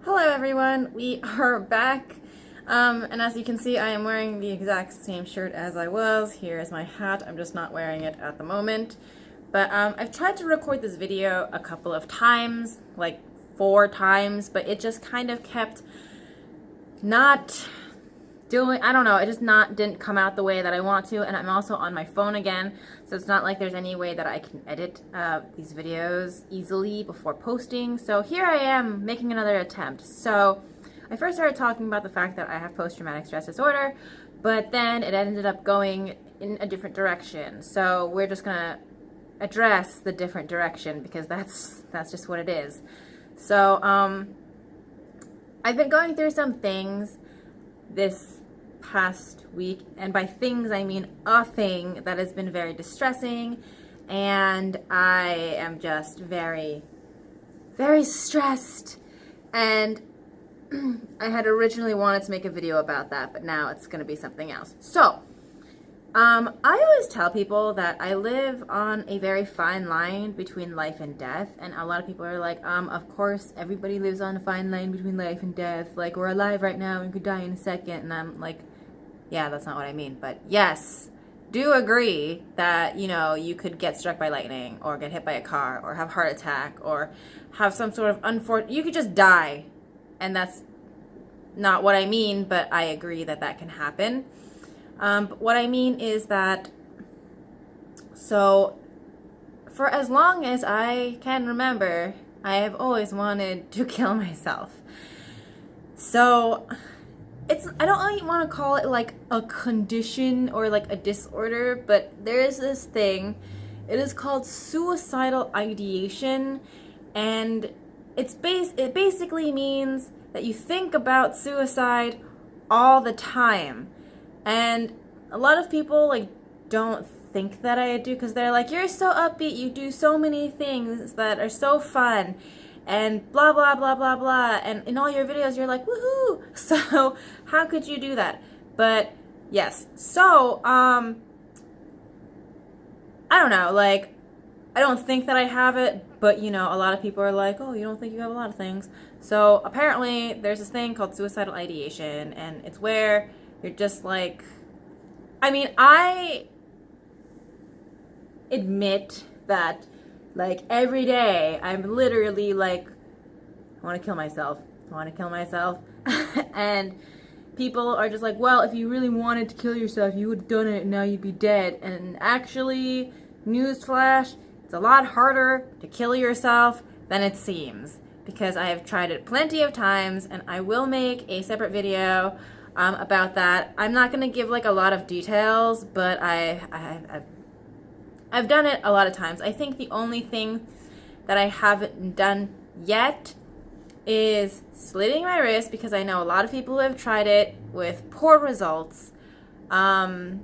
Hello everyone, we are back, and as you can see I am wearing the exact same shirt as I was. Here is my hat, I'm just not wearing it at the moment. But I've tried to record this video a couple of times, like 4 times, but it just kind of kept not doing, I don't know, it just didn't come out the way that I want to, and I'm also on my phone again, so it's not like there's any way that I can edit these videos easily before posting. So here I am making another attempt. So I first started talking about the fact that I have post-traumatic stress disorder, but then it ended up going in a different direction. So we're just gonna address the different direction because that's just what it is. So I've been going through some things this past week, and by things I mean a thing that has been very distressing, and I am just very, very stressed. And I had originally wanted to make a video about that, but now it's going to be something else. So I always tell people that I live on a very fine line between life and death, and a lot of people are like, of course everybody lives on a fine line between life and death, like we're alive right now and could die in a second. And I'm like, yeah, that's not what I mean, but yes, do agree that, you know, you could get struck by lightning or get hit by a car or have a heart attack or have some sort of you could just die, and that's not what I mean, but I agree that that can happen. But what I mean is that, so for as long as I can remember, I have always wanted to kill myself. So I don't really want to call it like a condition or like a disorder, but there is this thing. It is called suicidal ideation, and it basically means that you think about suicide all the time. And a lot of people like don't think that I do, because they're like, you're so upbeat, you do so many things that are so fun, and blah blah blah blah blah, and in all your videos you're like, woohoo. So how could you do that? But yes, so I don't know, like, I don't think that I have it, but you know, a lot of people are like, oh, you don't think you have a lot of things. So apparently there's this thing called suicidal ideation, and it's where you're just like, I mean, I admit that like every day I'm literally like, I want to kill myself. I want to kill myself. And people are just like, well, if you really wanted to kill yourself, you would have done it and now you'd be dead. And actually, newsflash, it's a lot harder to kill yourself than it seems, because I have tried it plenty of times, and I will make a separate video about that. I'm not going to give like a lot of details, but I've done it a lot of times. I think the only thing that I haven't done yet is slitting my wrist, because I know a lot of people who have tried it with poor results. Getting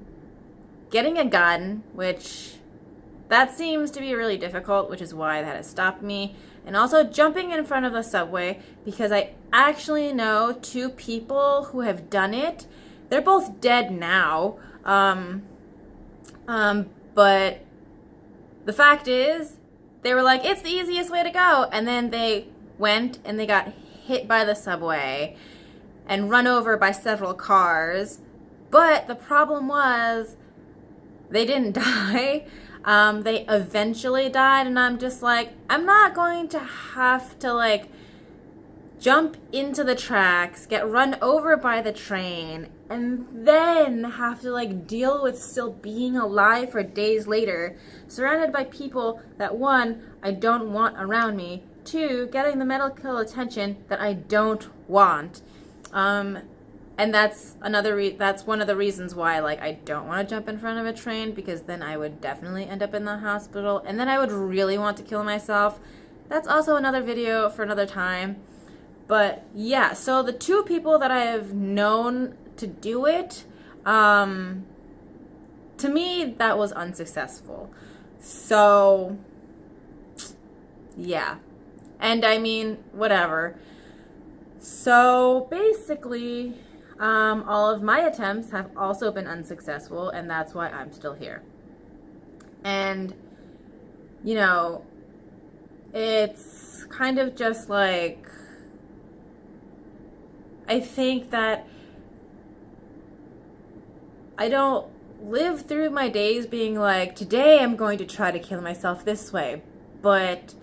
a gun, which that seems to be really difficult, which is why that has stopped me. And also jumping in front of the subway, because I actually know 2 people who have done it. They're both dead now. But the fact is, they were like, it's the easiest way to go. And then they went and they got hit by the subway and run over by several cars. But the problem was, they didn't die. They eventually died, and I'm just like, I'm not going to have to like jump into the tracks, get run over by the train, and then have to like deal with still being alive for days later, surrounded by people that, 1, I don't want around me, 2, getting the medical attention that I don't want. And that's that's one of the reasons why, like, I don't want to jump in front of a train, because then I would definitely end up in the hospital, and then I would really want to kill myself. That's also another video for another time. But yeah, so the 2 people that I have known to do it, to me, that was unsuccessful. So yeah, and I mean, whatever. So basically, all of my attempts have also been unsuccessful, and that's why I'm still here. And, you know, it's kind of just like, I think that I don't live through my days being like, today I'm going to try to kill myself this way. But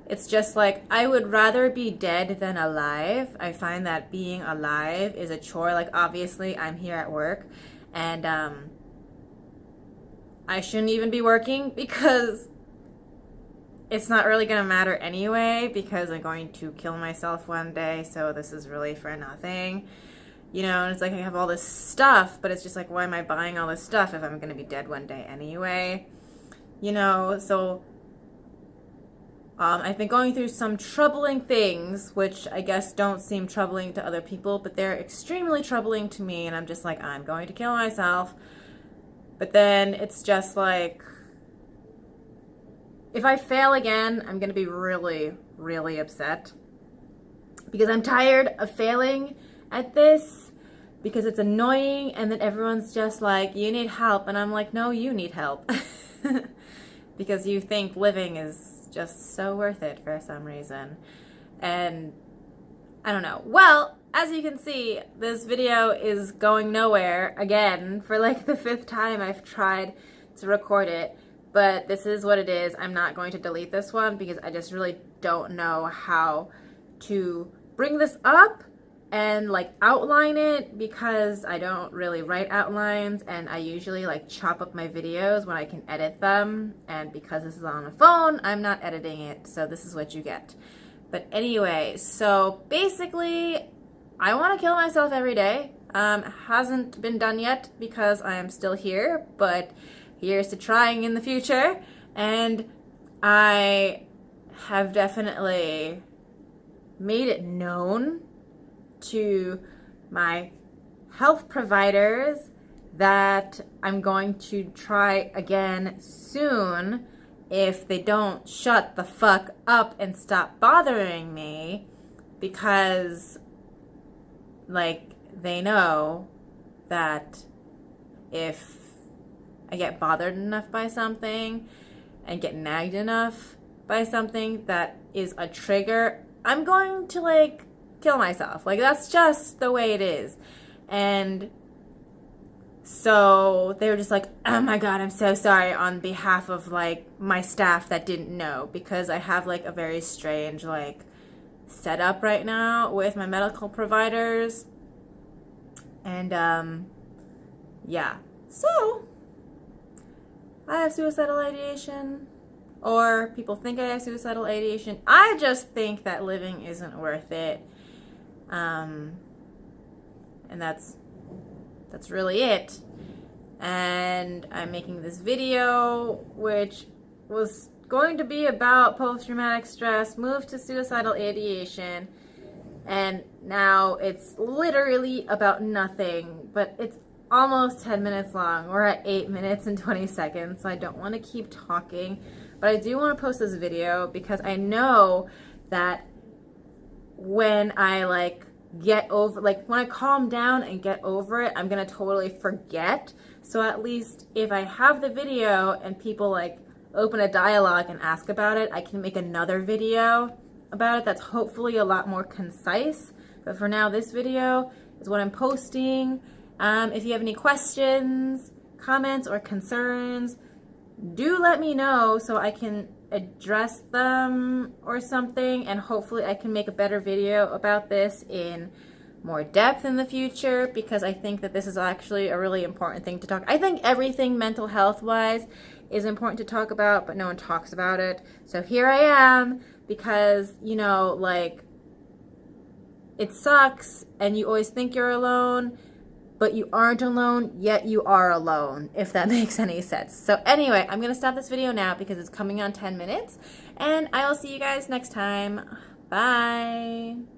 it's just like, I would rather be dead than alive. I find that being alive is a chore. Like, obviously, I'm here at work, and I shouldn't even be working because it's not really going to matter anyway, because I'm going to kill myself one day, so this is really for nothing. You know, and it's like I have all this stuff, but it's just like, why am I buying all this stuff if I'm going to be dead one day anyway? You know, so I've been going through some troubling things, which I guess don't seem troubling to other people, but they're extremely troubling to me, and I'm just like, I'm going to kill myself. But then it's just like, if I fail again, I'm going to be really, really upset. Because I'm tired of failing at this, because it's annoying, and then everyone's just like, you need help, and I'm like, no, you need help. Because you think living is just so worth it for some reason. And I don't know. Well, as you can see, this video is going nowhere again for like the 5th time I've tried to record it. But this is what it is. I'm not going to delete this one because I just really don't know how to bring this up and like outline it, because I don't really write outlines, and I usually like chop up my videos when I can edit them, and because this is on a phone, I'm not editing it, so this is what you get. But anyway, so basically I want to kill myself every day. Hasn't been done yet because I am still here, but here's to trying in the future. And I have definitely made it known to my health providers that I'm going to try again soon if they don't shut the fuck up and stop bothering me, because like they know that if I get bothered enough by something and get nagged enough by something that is a trigger, I'm going to like kill myself. Like, that's just the way it is. And so they were just like, oh my god, I'm so sorry, on behalf of like my staff that didn't know, because I have like a very strange like setup right now with my medical providers. And yeah, so I have suicidal ideation, or people think I have suicidal ideation. I just think that living isn't worth it. And that's really it. And I'm making this video, which was going to be about post-traumatic stress, moved to suicidal ideation, and now it's literally about nothing, but it's almost 10 minutes long. We're at 8 minutes and 20 seconds, so I don't want to keep talking, but I do want to post this video because I know that when I like get over, like when I calm down and get over it, I'm gonna totally forget. So at least if I have the video and people like open a dialogue and ask about it, I can make another video about it that's hopefully a lot more concise. But for now, this video is what I'm posting. If you have any questions, comments, or concerns, do let me know so I can address them or something, and hopefully I can make a better video about this in more depth in the future, because I think that this is actually a really important thing to talk. I think everything mental health wise is important to talk about, but no one talks about it. So here I am, because, you know, like, it sucks and you always think you're alone, but you aren't alone, yet you are alone, if that makes any sense. So anyway, I'm gonna stop this video now because it's coming on 10 minutes, and I will see you guys next time. Bye.